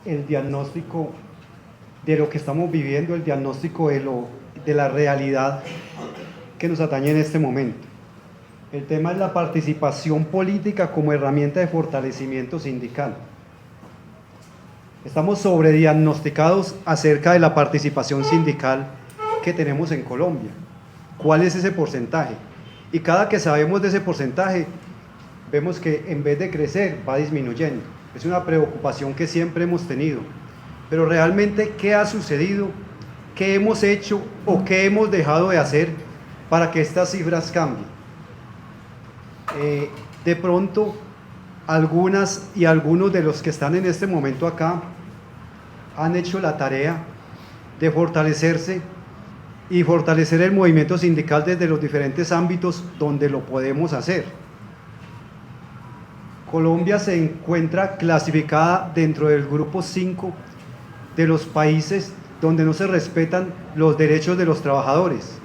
el diagnóstico de lo que estamos viviendo, el diagnóstico de la realidad que nos atañe en este momento. El tema es la participación política como herramienta de fortalecimiento sindical. Estamos sobrediagnosticados acerca de la participación sindical que tenemos en Colombia. ¿Cuál es ese porcentaje? Y cada que sabemos de ese porcentaje, vemos que en vez de crecer, va disminuyendo. Es una preocupación que siempre hemos tenido. Pero realmente, ¿qué ha sucedido? ¿Qué hemos hecho o qué hemos dejado de hacer para que estas cifras cambien? De pronto, algunas y algunos de los que están en este momento acá han hecho la tarea de fortalecerse y fortalecer el movimiento sindical desde los diferentes ámbitos donde lo podemos hacer. Colombia se encuentra clasificada dentro del grupo 5 de los países donde no se respetan los derechos de los trabajadores,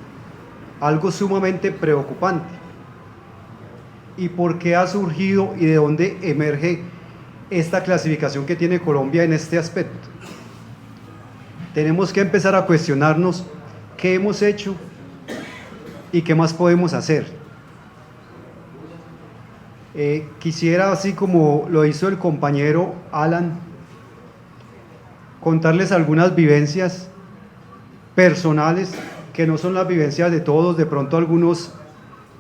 algo sumamente preocupante. ¿Y por qué ha surgido y de dónde emerge esta clasificación que tiene Colombia en este aspecto? Tenemos que empezar a cuestionarnos qué hemos hecho y qué más podemos hacer. Quisiera, así como lo hizo el compañero Alan, contarles algunas vivencias personales que no son las vivencias de todos. De pronto algunos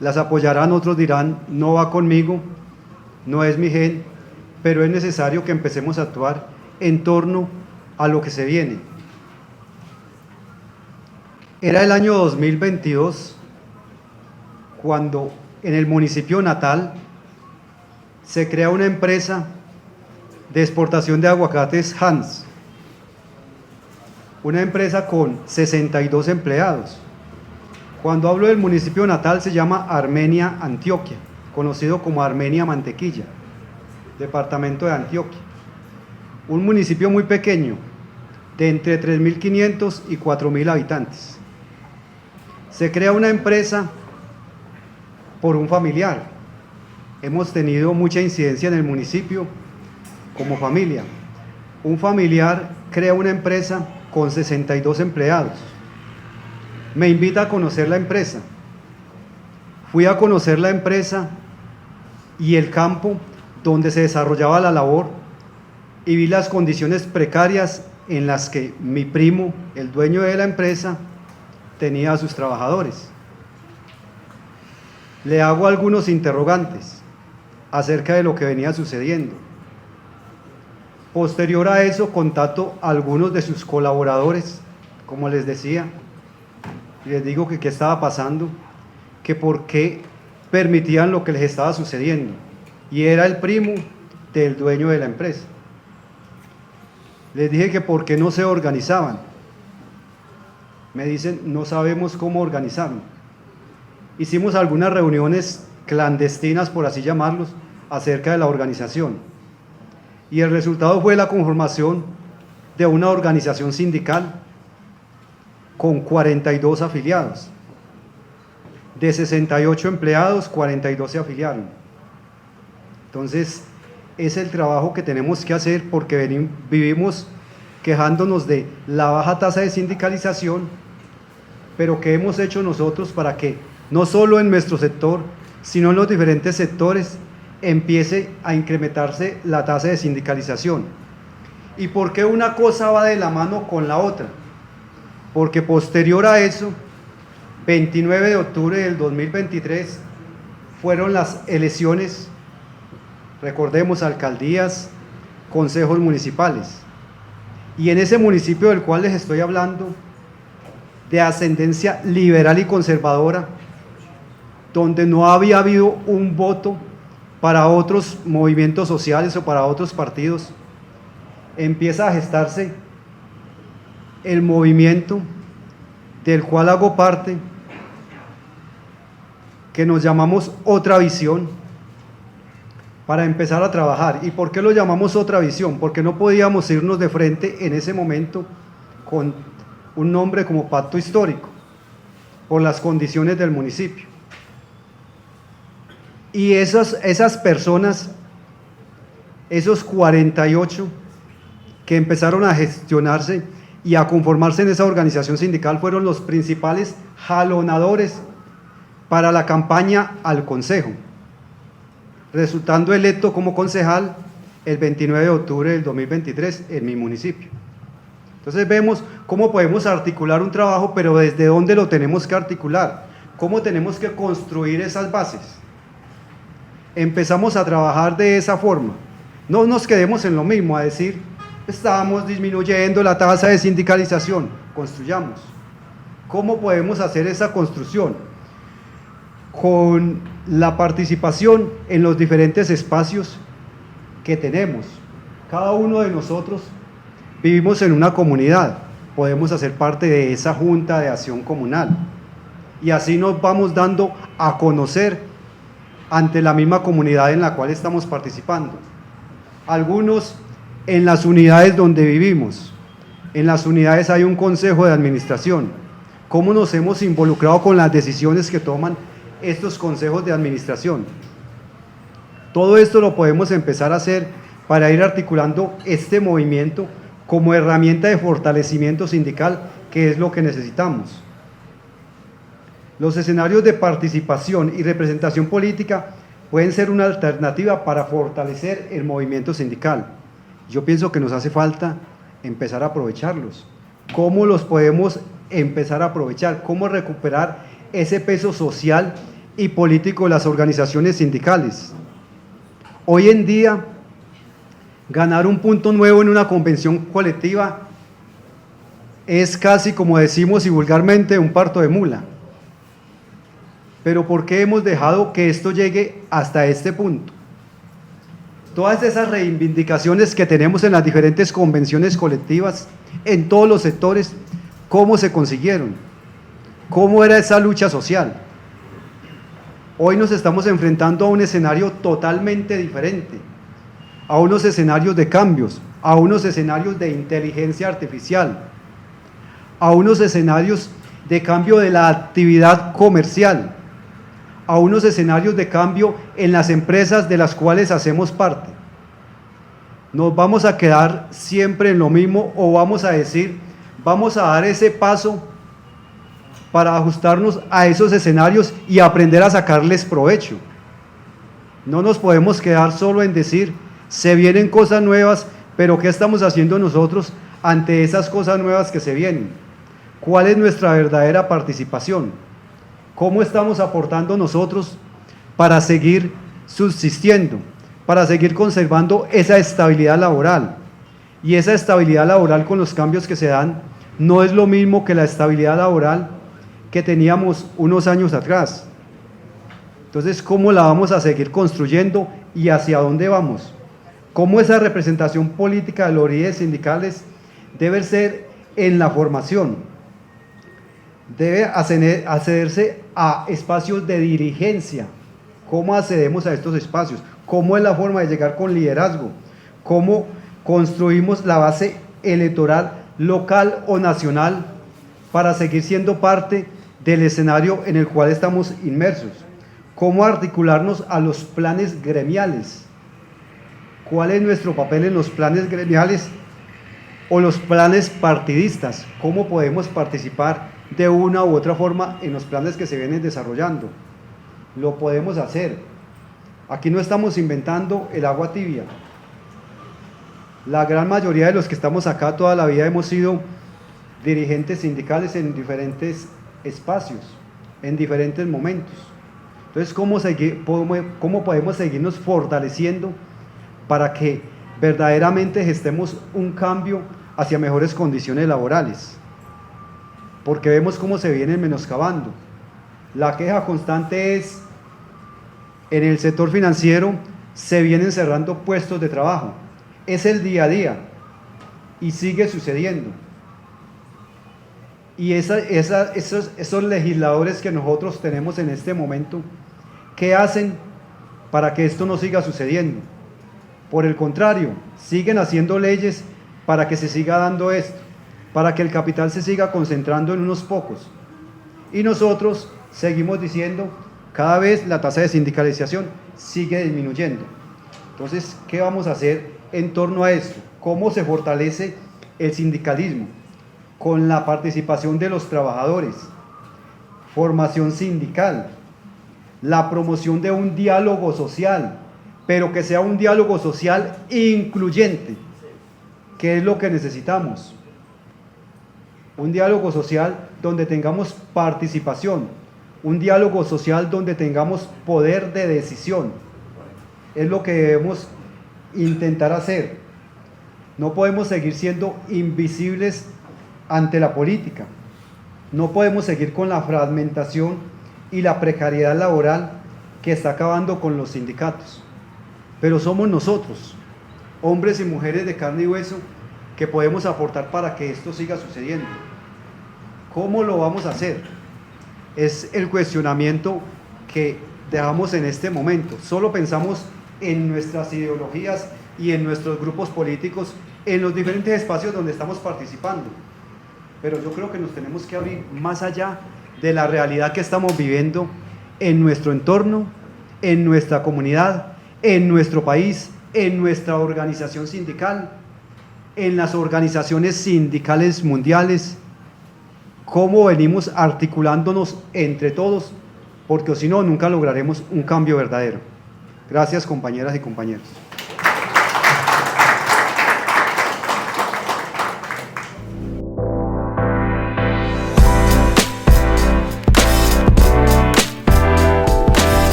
las apoyarán, otros dirán, no va conmigo, no es mi gen, pero es necesario que empecemos a actuar en torno a lo que se viene. Era el año 2022 cuando en el municipio natal se crea una empresa de exportación de aguacates Hans, una empresa con 62 empleados. Cuando hablo del municipio natal se llama Armenia, Antioquia, conocido como Armenia Mantequilla, departamento de Antioquia. Un municipio muy pequeño, de entre 3.500 y 4.000 habitantes. Se crea una empresa por un familiar. Hemos tenido mucha incidencia en el municipio como familia. Un familiar crea una empresa con 62 empleados. Me invita a conocer la empresa. Fui a conocer la empresa y el campo donde se desarrollaba la labor y vi las condiciones precarias en las que mi primo, el dueño de la empresa, tenía a sus trabajadores. Le hago algunos interrogantes acerca de lo que venía sucediendo. Posterior a eso, contacto a algunos de sus colaboradores, como les decía, y les digo que qué estaba pasando, que por qué permitían lo que les estaba sucediendo, y era el primo del dueño de la empresa. Les dije que por qué no se organizaban. Me dicen, no sabemos cómo organizarnos. Hicimos algunas reuniones clandestinas, por así llamarlos, acerca de la organización. Y el resultado fue la conformación de una organización sindical con 42 afiliados. De 68 empleados, 42 se afiliaron. Entonces, es el trabajo que tenemos que hacer porque vivimos quejándonos de la baja tasa de sindicalización, pero ¿qué hemos hecho nosotros para que no solo en nuestro sector, sino en los diferentes sectores empiece a incrementarse la tasa de sindicalización? ¿Y por qué una cosa va de la mano con la otra? Porque posterior a eso, 29 de octubre del 2023, fueron las elecciones, recordemos, alcaldías, consejos municipales. Y en ese municipio del cual les estoy hablando, de ascendencia liberal y conservadora, donde no había habido un voto para otros movimientos sociales o para otros partidos, empieza a gestarse el movimiento del cual hago parte, que nos llamamos Otra Visión, para empezar a trabajar. ¿Y por qué lo llamamos Otra Visión? Porque no podíamos irnos de frente en ese momento con un nombre como Pacto Histórico, por las condiciones del municipio. Y esas personas, esos 48, que empezaron a gestionarse y a conformarse en esa organización sindical fueron los principales jalonadores para la campaña al Consejo, resultando electo como concejal el 29 de octubre del 2023 en mi municipio. Entonces vemos cómo podemos articular un trabajo, pero desde dónde lo tenemos que articular, cómo tenemos que construir esas bases. Empezamos a trabajar de esa forma, no nos quedemos en lo mismo, a decir, estamos disminuyendo la tasa de sindicalización, construyamos. ¿Cómo podemos hacer esa construcción? Con la participación en los diferentes espacios que tenemos. Cada uno de nosotros vivimos en una comunidad, podemos hacer parte de esa junta de acción comunal y así nos vamos dando a conocer ante la misma comunidad en la cual estamos participando. Algunos en las unidades donde vivimos, en las unidades hay un consejo de administración. ¿Cómo nos hemos involucrado con las decisiones que toman estos consejos de administración? Todo esto lo podemos empezar a hacer para ir articulando este movimiento como herramienta de fortalecimiento sindical, que es lo que necesitamos. Los escenarios de participación y representación política pueden ser una alternativa para fortalecer el movimiento sindical. Yo pienso que nos hace falta empezar a aprovecharlos. ¿Cómo los podemos empezar a aprovechar? ¿Cómo recuperar ese peso social y político de las organizaciones sindicales? Hoy en día, ganar un punto nuevo en una convención colectiva es casi, como decimos y vulgarmente, un parto de mula. Pero ¿por qué hemos dejado que esto llegue hasta este punto? Todas esas reivindicaciones que tenemos en las diferentes convenciones colectivas, en todos los sectores, ¿cómo se consiguieron? ¿Cómo era esa lucha social? Hoy nos estamos enfrentando a un escenario totalmente diferente, a unos escenarios de cambios, a unos escenarios de inteligencia artificial, a unos escenarios de cambio de la actividad comercial, a unos escenarios de cambio en las empresas de las cuales hacemos parte. ¿Nos vamos a quedar siempre en lo mismo o vamos a decir, vamos a dar ese paso para ajustarnos a esos escenarios y aprender a sacarles provecho? No nos podemos quedar solo en decir, se vienen cosas nuevas, pero ¿qué estamos haciendo nosotros ante esas cosas nuevas que se vienen? ¿Cuál es nuestra verdadera participación? ¿Cómo estamos aportando nosotros para seguir subsistiendo, para seguir conservando esa estabilidad laboral? Y esa estabilidad laboral con los cambios que se dan no es lo mismo que la estabilidad laboral que teníamos unos años atrás. Entonces, ¿cómo la vamos a seguir construyendo y hacia dónde vamos? ¿Cómo esa representación política de los líderes sindicales debe ser en la formación? Debe accederse a espacios de dirigencia. ¿Cómo accedemos a estos espacios? ¿Cómo es la forma de llegar con liderazgo? ¿Cómo construimos la base electoral local o nacional para seguir siendo parte del escenario en el cual estamos inmersos? ¿Cómo articularnos a los planes gremiales? ¿Cuál es nuestro papel en los planes gremiales o los planes partidistas? ¿Cómo podemos participar de una u otra forma en los planes que se vienen desarrollando? Lo podemos hacer. Aquí no estamos inventando el agua tibia. La gran mayoría de los que estamos acá toda la vida hemos sido dirigentes sindicales en diferentes espacios, en diferentes momentos. Entonces, ¿cómo podemos seguirnos fortaleciendo para que verdaderamente gestemos un cambio hacia mejores condiciones laborales? Porque vemos cómo se vienen menoscabando. La queja constante es, en el sector financiero se vienen cerrando puestos de trabajo. Es el día a día y sigue sucediendo. Y esos legisladores que nosotros tenemos en este momento, ¿qué hacen para que esto no siga sucediendo? Por el contrario, siguen haciendo leyes para que se siga dando esto, para que el capital se siga concentrando en unos pocos. Y nosotros seguimos diciendo, cada vez la tasa de sindicalización sigue disminuyendo. Entonces, ¿qué vamos a hacer en torno a esto? ¿Cómo se fortalece el sindicalismo? Con la participación de los trabajadores, formación sindical, la promoción de un diálogo social, pero que sea un diálogo social incluyente, que es lo que necesitamos. Un diálogo social donde tengamos participación, un diálogo social donde tengamos poder de decisión. Es lo que debemos intentar hacer. No podemos seguir siendo invisibles ante la política. No podemos seguir con la fragmentación y la precariedad laboral que está acabando con los sindicatos. Pero somos nosotros, hombres y mujeres de carne y hueso, que podemos aportar para que esto siga sucediendo. ¿Cómo lo vamos a hacer? Es el cuestionamiento que dejamos en este momento. Solo pensamos en nuestras ideologías y en nuestros grupos políticos, en los diferentes espacios donde estamos participando. Pero yo creo que nos tenemos que abrir más allá de la realidad que estamos viviendo en nuestro entorno, en nuestra comunidad, en nuestro país, en nuestra organización sindical, en las organizaciones sindicales mundiales, cómo venimos articulándonos entre todos, porque si no, nunca lograremos un cambio verdadero. Gracias, compañeras y compañeros.